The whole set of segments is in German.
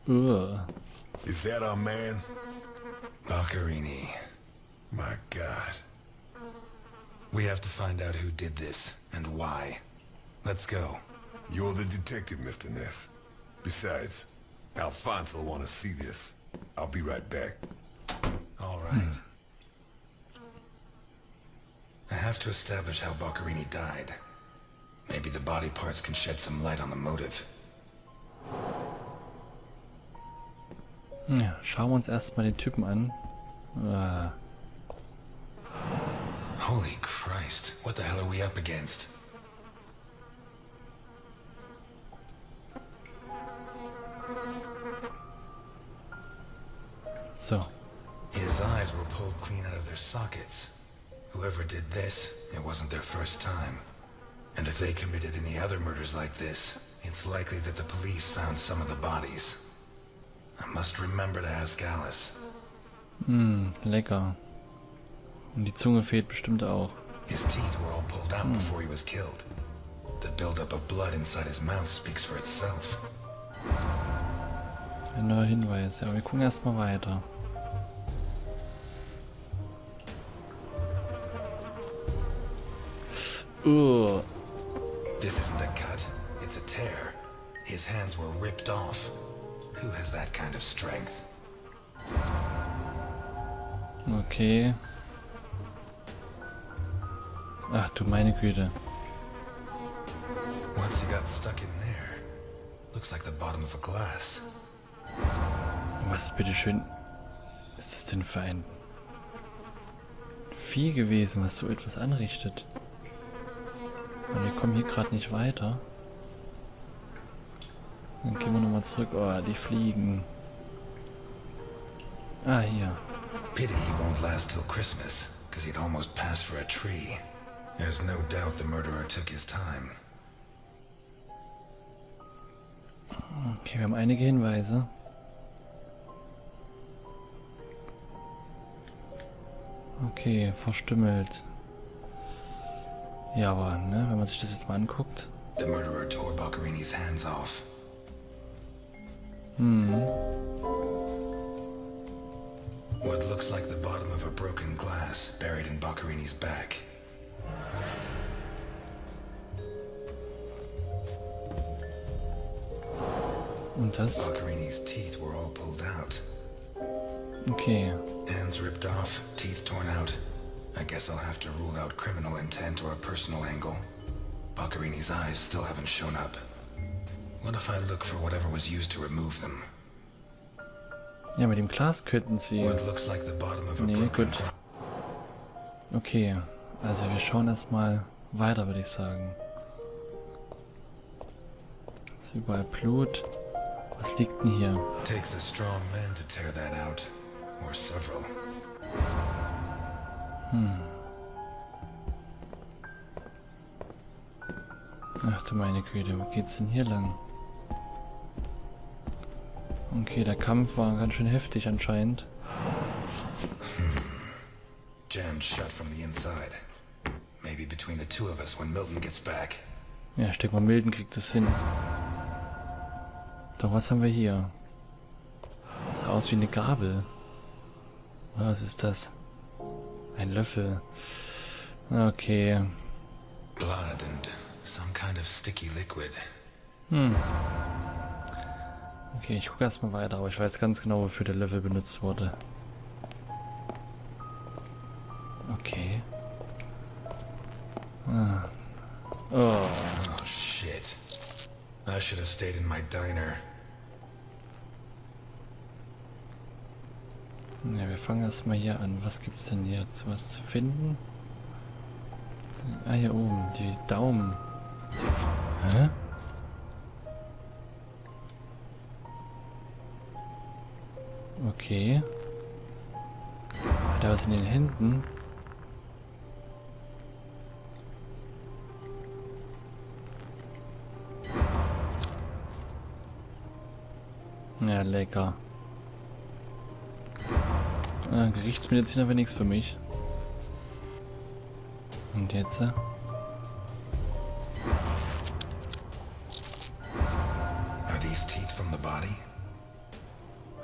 Ugh. Is that our man? Boccherini. My God. We have to find out who did this and why. Let's go. You're the detective, Mr. Ness. Besides, Alfonso will want to see this. I'll be right back. All right. I have to establish how Boccherini died. Maybe the body parts can shed some light on the motive. Ja, schauen wir uns erstmal den Typen an. Holy Christ, what the hell are we up against? So. His eyes were pulled clean out of their sockets. Whoever did this, it wasn't their first time. And if they committed any other murders like this, it's likely that the police found some of the bodies. I must remember to ask Alice. Lecker. Und die Zunge fehlt bestimmt auch. His teeth were all pulled out before he was killed. The buildup of blood inside his mouth speaks for itself. Ein neuer Hinweis. Ja, wir gucken erstmal weiter. This isn't a cut, it's a tear. His hands were ripped off. Who has that kind of strength? Okay. Ach du meine Güte. Once he got stuck in there, looks like the bottom of a glass. Was bitteschön ist das denn für ein Vieh gewesen, was so etwas anrichtet? Und wir kommen hier gerade nicht weiter. Dann gehen wir nochmal zurück. Oh, die Fliegen. Ah, hier. Pity he won't last till Christmas, because he'd almost passed for a tree. There's no doubt the murderer took his time. Okay, wir haben einige Hinweise. Okay, verstümmelt. Ja, aber, ne, wenn man sich das jetzt mal anguckt. The murderer tore Boccherini's hands off. What looks like the bottom of a broken glass buried in Boccherini's back. Und das? Boccherini's teeth were all pulled out. Okay. Hands ripped off, teeth torn out. I guess I'll have to rule out criminal intent or a personal angle. Boccherini's eyes still haven't shown up. What if I look for whatever was used to remove them? Ja, mit dem Glas könnten sie... What looks like the bottom of a Nee, broken gut. Okay, also wir schauen erstmal weiter, würde ich sagen. Ist überall Blut. Was liegt denn hier? Takes a strong man to tear that out. Or several. Ach du meine Güte, wo geht's denn hier lang? Okay, der Kampf war ganz schön heftig anscheinend. Jammed shut from the inside. Maybe between the two of us when Milton gets back. Ja, ich denke mal, Milton kriegt es hin. Doch, was haben wir hier? Das sah aus wie eine Gabel. Was ist das? Ein Löffel. Okay. Blood and some kind of sticky liquid. Okay, ich gucke erstmal weiter, aber ich weiß ganz genau, wofür der Löffel benutzt wurde. Okay. Oh. Oh shit. I should have stayed in my diner. Ja, wir fangen erstmal hier an. Was gibt's denn jetzt? Was zu finden? Ah, hier oben. Die Daumen. Hä? Okay. Hat er was in den Händen? Ja, lecker. Gerichtsmedizin aber nichts für mich. Und jetzt? Are these teeth from the body?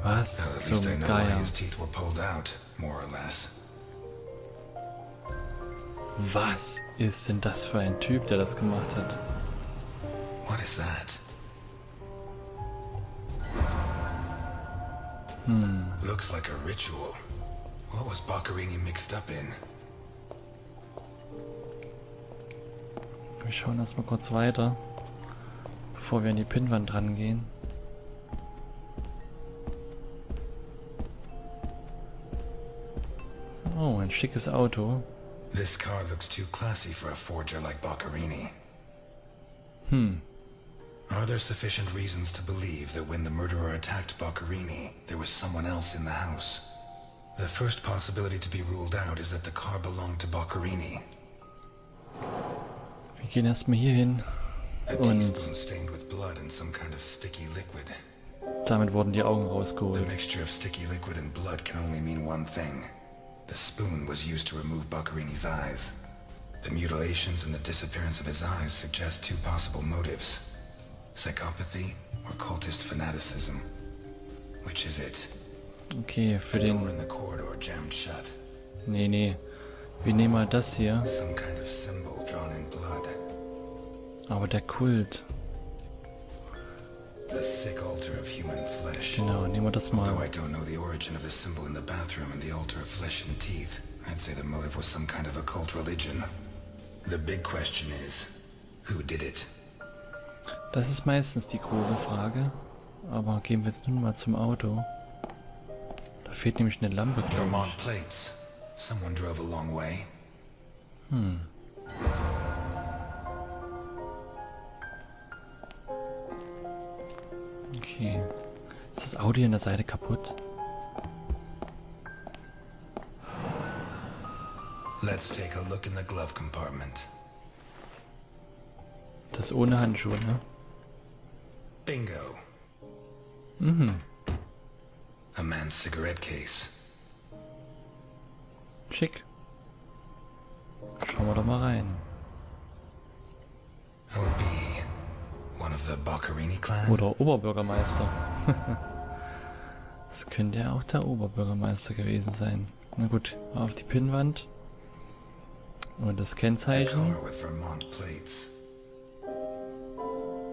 Was At least I zum know why Geier? his teeth were pulled out, more or less. Was ist denn das für ein Typ, der das gemacht hat? What is that? Looks like a ritual. What was Boccherini mixed up in? Wir schauen erstmal kurz weiter, bevor wir an die Pinnwand rangehen. So, ein schickes Auto. This car looks too classy for a forger like Boccherini. Are there sufficient reasons to believe that when the murderer attacked Boccherini, there was someone else in the house? The first possibility to be ruled out is that the car belonged to Boccherini. Wir gehen erstmal hier hin A und teaspoon stained with blood and some kind of sticky liquid. damit wurden die Augen The rausgeholt. mixture of sticky liquid and blood can only mean one thing. The spoon was used to remove Boccherini's eyes. The mutilations and the disappearance of his eyes suggest two possible motives. Psychopathy or cultist fanaticism. Which is it? Okay, für The door in den... the corridor jammed shut. Nee. Wir nehmen mal das hier. Some kind of symbol drawn in blood. Aber der Kult. The sick altar of human flesh. Genau, nehmen wir das Although mal. I don't know the origin of the symbol in the bathroom and the altar of flesh and teeth, I'd say the motive was some kind of occult religion. The big question is, who did it? Das ist meistens die große Frage. Aber gehen wir jetzt nun mal zum Auto. Da fehlt nämlich eine Lampe, glaube Vermont ich. plates. Someone drove a long way. Okay. Ist das Auto hier an der Seite kaputt? Let's take a look in the glove compartment. Das ohne Handschuhe, ne? Bingo. A man's cigarette case. Schick. Schauen wir doch mal rein. OB. One of the Boccherini clan? Oder Oberbürgermeister. Das könnte ja auch der Oberbürgermeister gewesen sein. Na gut, auf die Pinnwand. Und das A Kennzeichen. car with Vermont plates.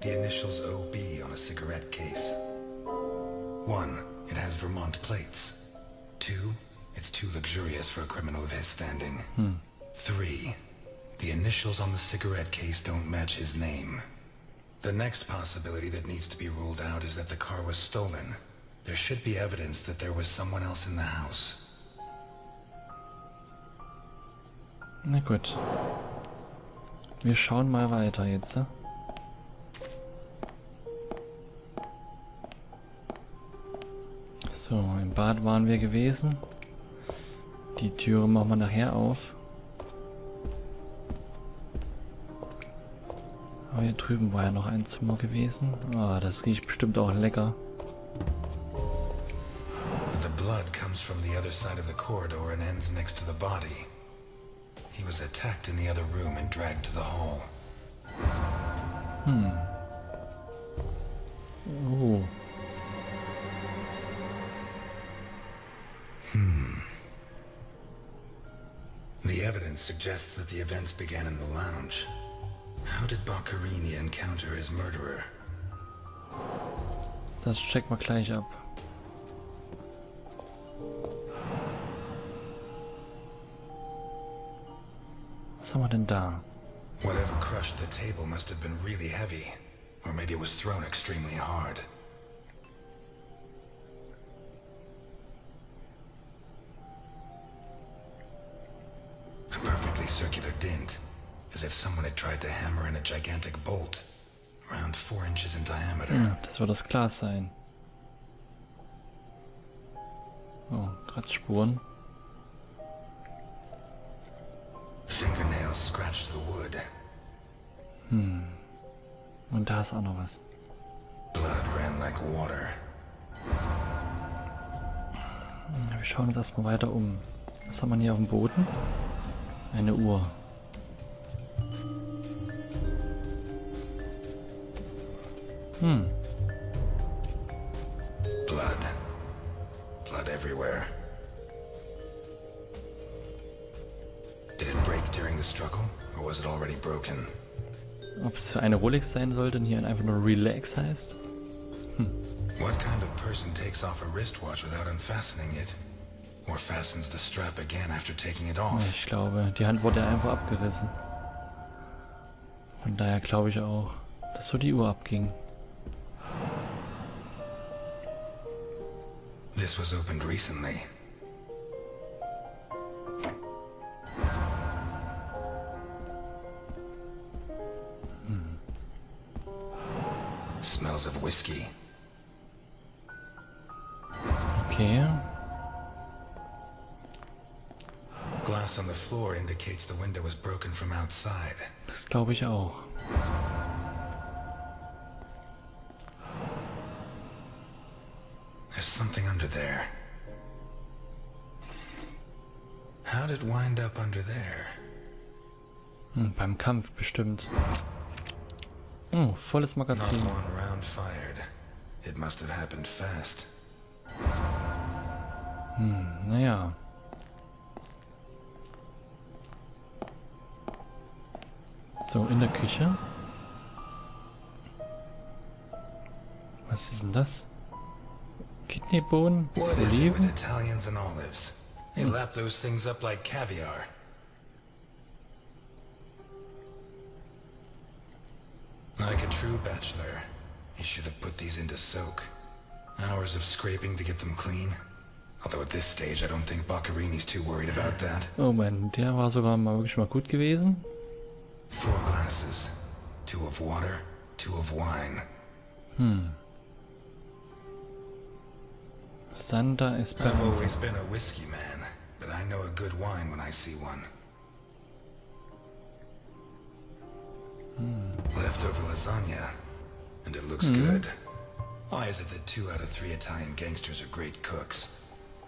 The initials OB on a cigarette case. 1. It has Vermont plates. 2. It's too luxurious for a criminal of his standing. 3. The initials on the cigarette case don't match his name. The next possibility that needs to be ruled out is that the car was stolen. There should be evidence that there was someone else in the house. Na gut. Wir schauen mal weiter jetzt. So, im Bad waren wir gewesen. Die Türe machen wir nachher auf. Aber hier drüben war ja noch ein Zimmer gewesen. Ah, das riecht bestimmt auch lecker. The blood comes from the other side of the corridor and ends next to the body. He was attacked in the other room and dragged to the hall. Oh. The evidence suggests that the events began in the lounge. How did Boccherini encounter his murderer? Das checken wir gleich ab. Was haben wir denn da? Whatever crushed the table must have been really heavy. Or maybe it was thrown extremely hard. A perfectly circular dint. As if someone had tried to hammer in a gigantic bolt. Around 4 inches in diameter. Ja, das wird das Glas sein. Oh, Kratzspuren. Fingernails scratched the wood. Und da ist auch noch was. Blood ran like water. Ja, wir schauen uns erstmal weiter um. Was haben wir hier auf dem Boden? Eine Uhr. Blood. blood everywhere. Did it break during the struggle, or was it already broken? Ob es eine Rolex sein sollte und hier einfach nur Relax heißt? What kind of person takes off a wristwatch without unfastening it? Or fastens the strap again after taking it off? Ich glaube, die Hand wurde ja einfach abgerissen. Von daher glaube ich auch, dass so die Uhr abging. This was opened recently. Smells of whiskey. Okay. Glass on the floor indicates the window was broken from outside. Das glaube ich auch. There's something under there. How did it wind up under there? Beim Kampf bestimmt. Oh, volles Magazin. Not one round fired. It must have happened fast. Naja. So, in der Küche. Was ist denn das? Kidneybohnen? What is it with Oliven? Italians and olives? They lap those things up like caviar. Like a true bachelor, he should have put these into soak. Hours of scraping to get them clean. Although at this stage I don't think Boccarini's too worried about that. Oh Mann, der war sogar mal wirklich mal gut gewesen. 4 glasses. 2 of water, 2 of wine. Sander I've Esperanza. always been a whiskey man, but I know a good wine when I see one. Leftover lasagna, and it looks good. Why is it that 2 out of 3 Italian gangsters are great cooks?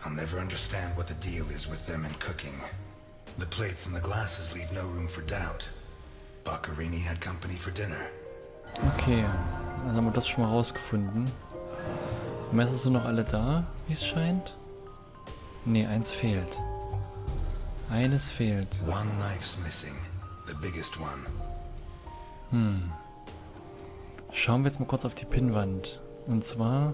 I'll never understand what the deal is with them in cooking. The plates and the glasses leave no room for doubt. Boccarini had company for dinner. Okay, dann haben wir das schon mal rausgefunden. Messer sind noch alle da, wie es scheint? Ne, eins fehlt. Eines fehlt. One knife's missing, the biggest one. Schauen wir jetzt mal kurz auf die Pinnwand. Und zwar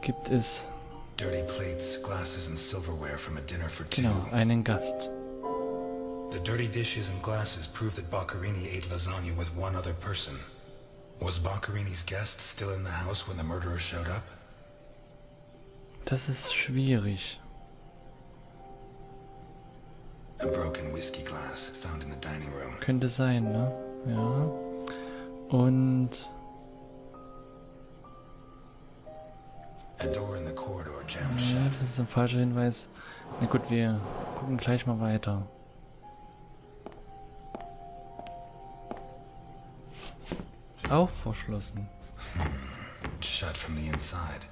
gibt es Dirty plates, glasses and silverware from a dinner for 2. genau einen Gast. The dirty dishes and glasses prove that Boccarini ate lasagna with one other person. Was Boccarini's guest still in the house when the murderer showed up? Das ist schwierig. A broken whiskey glass found in the dining room. Könnte sein, ne? Ja. Und A door in the corridor jammed ja, shut. das ist ein falscher Hinweis. Na gut, wir gucken gleich mal weiter. Auch verschlossen. Shut from the inside.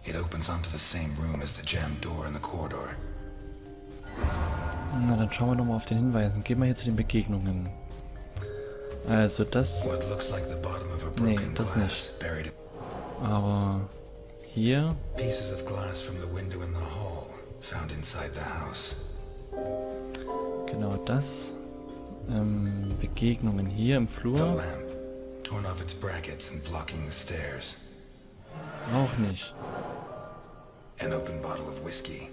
It opens onto the same room as the jammed door in the corridor. Na, dann schauen wir nochmal auf den Hinweisen. Gehen wir hier zu den Begegnungen. Also das... What looks like the bottom of a Nee, broken das glass nicht. buried. Aber hier... Pieces of glass from the window in the hall found inside the house. Genau das. Begegnungen hier im The Flur. lamp torn off its brackets and blocking the stairs. Auch nicht. An open bottle of whiskey.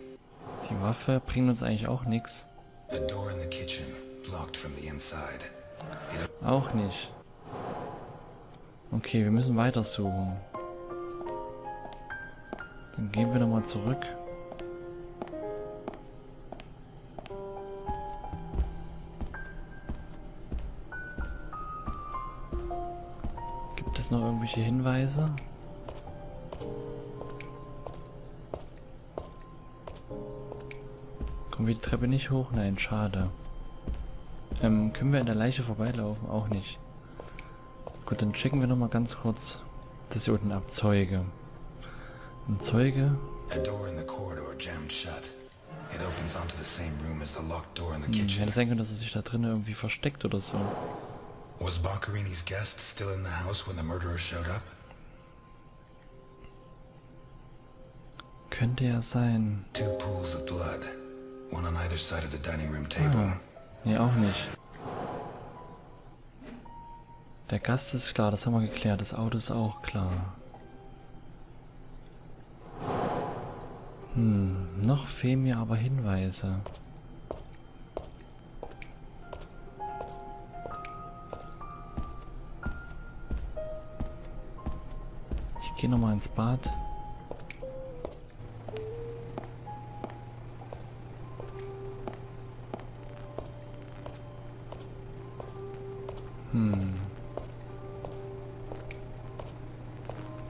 Die Waffe bringt uns eigentlich auch nichts. A door in the kitchen blocked from the inside. Auch nicht. Okay, wir müssen weiter suchen. Dann gehen wir nochmal zurück. Gibt es noch irgendwelche Hinweise? Kommen wir die Treppe nicht hoch? Nein, schade. Können wir an der Leiche vorbeilaufen? Auch nicht. Gut, dann checken wir nochmal ganz kurz das hier unten ab. Zeuge. Ein Zeuge. A door in the corridor jammed shut. It opens onto the same room as the locked door in the Hätte kitchen. sein können, dass er sich da drinnen irgendwie versteckt oder so. Was Boccarini's guest still in the house when the murderer showed up? könnte ja sein. Two pools of blood, one on either side of the dining room table. Nee, auch nicht. Der Gast ist klar, das haben wir geklärt. Das Auto ist auch klar. Noch fehlen mir aber Hinweise. Ich gehe nochmal ins Bad.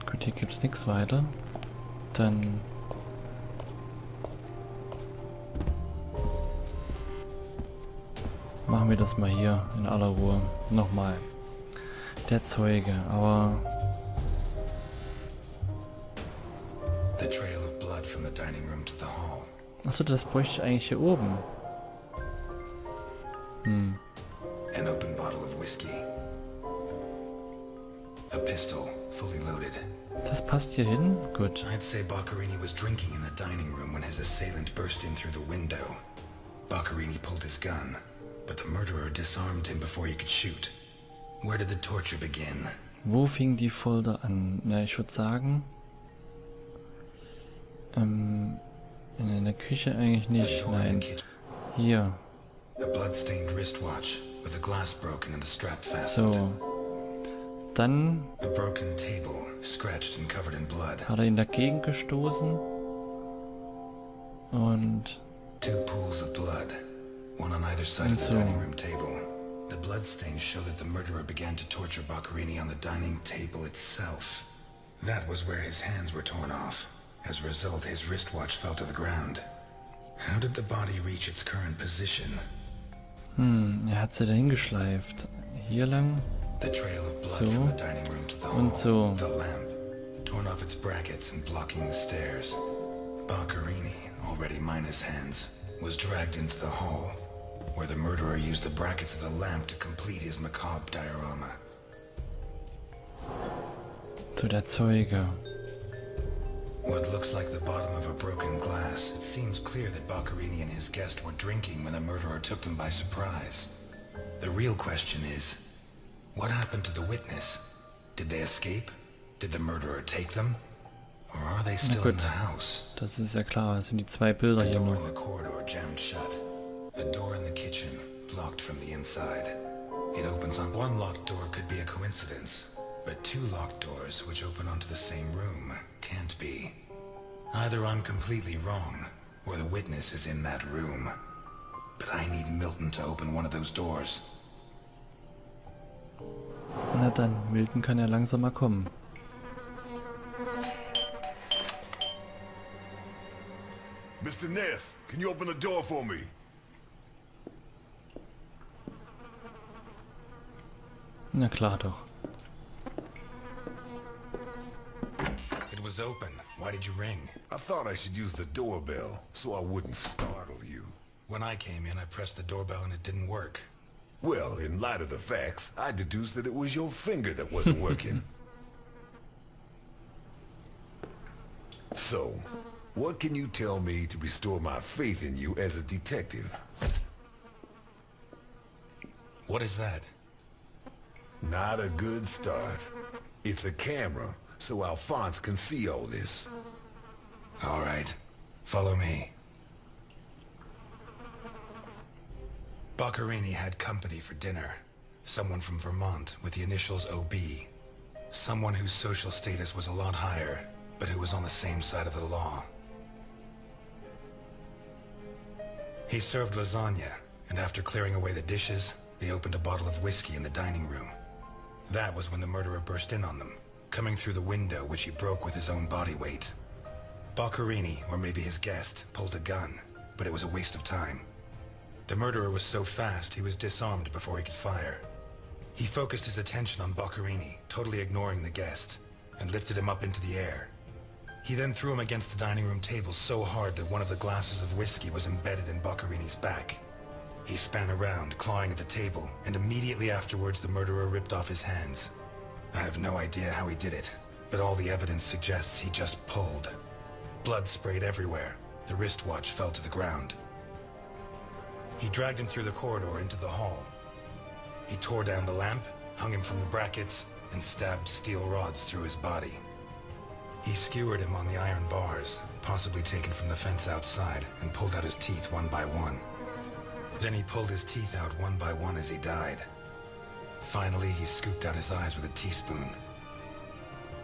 Gut, hier gibt's nichts weiter. Dann machen wir das mal hier in aller Ruhe. Nochmal. Der Zeuge, aber achso, das bräuchte ich eigentlich hier oben. An open bottle of whiskey. A pistol, fully loaded. Das passt hier hin? Gut. I'd say Boccherini was drinking in the dining room when his assailant burst in through the window. Boccherini pulled his gun, but the murderer disarmed him before he could shoot. Where did the torture begin? Wo fing die Folter an? Na, ich würde sagen, in der Küche eigentlich nicht. Nein. Hier. A blood-stained wristwatch with a glass broken and the strap fastened. So. Dann A broken table, scratched and covered in blood. hat er ihn dagegen gestoßen. Und Two pools of blood, one on either side of the dining room table. The bloodstains show that the murderer began to torture Boccherini on the dining table itself. That was where his hands were torn off. As a result, his wristwatch fell to the ground. How did the body reach its current position? er hat sie dahin geschleift. Hier lang. The trail of blood So. from the dining room to the hall. Und so. The lamp, torn off its brackets and blocking the stairs. Boccherini, already minus hands, was dragged into the hall, where the murderer used the brackets of the lamp to complete his macabre diorama. So, der Zeuge. What looks like the bottom of a broken glass, it seems clear that Boccherini and his guest were drinking when the murderer took them by surprise. The real question is, what happened to the witness? Did they escape? Did the murderer take them? Or are they still in the house? Das ist ja klar. Das sind die zwei Bilder A hier door nur. in the corridor jammed shut. A door in the kitchen locked from the inside. It opens on one locked door could be a coincidence, but two locked doors which open onto the same room can't be. Either I'm completely wrong, or the witness is in that room. But I need Milton to open one of those doors. Na dann, Milton kann ja langsam mal kommen. Mr. Ness, can you open the door for me? Na klar doch. It was open. Why did you ring? I thought I should use the doorbell so I wouldn't startle you. When I came in, I pressed the doorbell and it didn't work. Well, in light of the facts, I deduced that it was your finger that wasn't working. So, what can you tell me to restore my faith in you as a detective? What is that? Not a good start. It's a camera, so Alphonse can see all this. All right. Follow me. Boccherini had company for dinner. Someone from Vermont with the initials OB. Someone whose social status was a lot higher, but who was on the same side of the law. He served lasagna, and after clearing away the dishes, they opened a bottle of whiskey in the dining room. That was when the murderer burst in on them, coming through the window which he broke with his own body weight. Boccherini, or maybe his guest, pulled a gun, but it was a waste of time. The murderer was so fast he was disarmed before he could fire. He focused his attention on Boccherini, totally ignoring the guest, and lifted him up into the air. He then threw him against the dining room table so hard that one of the glasses of whiskey was embedded in Boccherini's back. He span around, clawing at the table, and immediately afterwards the murderer ripped off his hands. I have no idea how he did it, but all the evidence suggests he just pulled. Blood sprayed everywhere. The wristwatch fell to the ground. He dragged him through the corridor into the hall. He tore down the lamp, hung him from the brackets, and stabbed steel rods through his body. He skewered him on the iron bars, possibly taken from the fence outside, and pulled out his teeth one by one. Then he pulled his teeth out one by one as he died. Finally, he scooped out his eyes with a teaspoon.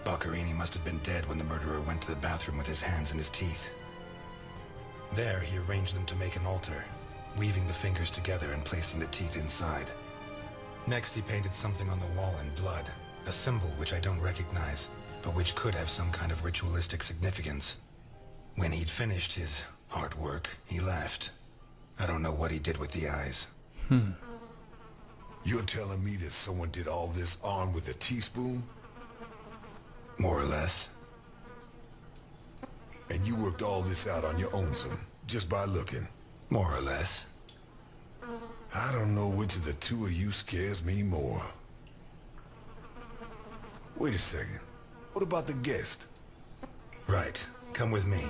Boccherini must have been dead when the murderer went to the bathroom with his hands in his teeth. There, he arranged them to make an altar, weaving the fingers together and placing the teeth inside. Next, he painted something on the wall in blood, a symbol which I don't recognize, but which could have some kind of ritualistic significance. When he'd finished his artwork, he left. I don't know what he did with the eyes. You're telling me that someone did all this armed with a teaspoon? More or less. And you worked all this out on your own, just by looking? More or less. I don't know which of the two of you scares me more. Wait a second. What about the guest? Right. Come with me.